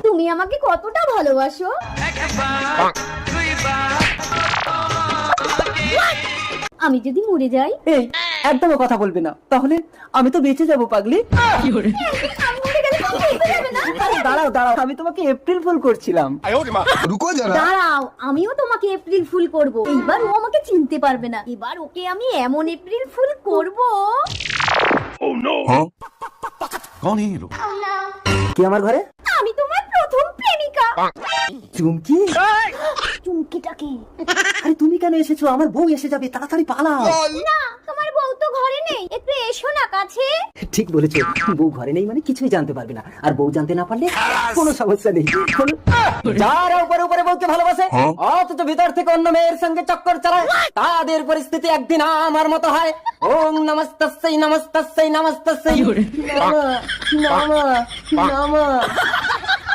তুমি আমাকে কতটা ভালোবাসো? আমি যদি মরে যাই? এই একদমও কথা বলবে না, তাহলে আমি তো বেঁচে যাবো পাগলি। আমি মরে গেলে তুমি বেঁচে যাবে না? আরে দাঁড়াও দাঁড়াও, আমি তোমাকে এপ্রিল ফুল করছিলাম। रुको जरा। দাঁড়াও, আমিও তোমাকে এপ্রিল ফুল করব। এইবার ও আমাকে চিনতে পারবে না। এবার ওকে আমি এমন এপ্রিল ফুল করব। हाँ? कौन है ये लोग? কি আমার ঘরে? আমি তোমার প্রথম প্রেমিকা। চুমকি? চুমকিটা কি? আরে তুমি কেন এসেছো? আমার বউ এসে যাবে, তাড়াতাড়ি পালাও। না, তোমার বউ তো ঘরে নেই। একটু এসো না কাছে। ঠিক বলেছো, বউ ঘরে নেই মানে কিছুই জানতে পারবে না, আর বউ জানতে না পারলে কোনো সমস্যা নেই। যারা উপরে উপরে বউকে ভালোবাসে অথচ ভিতর থেকে অন্য মেয়ের সঙ্গে চক্কর চালায়, তাদের পরিস্থিতি একদিন আমার মতো হয়। ওম নমস্তস্যৈ নমস্তস্যৈ নমস্তস্যৈ। নমঃ নমঃ নমঃ।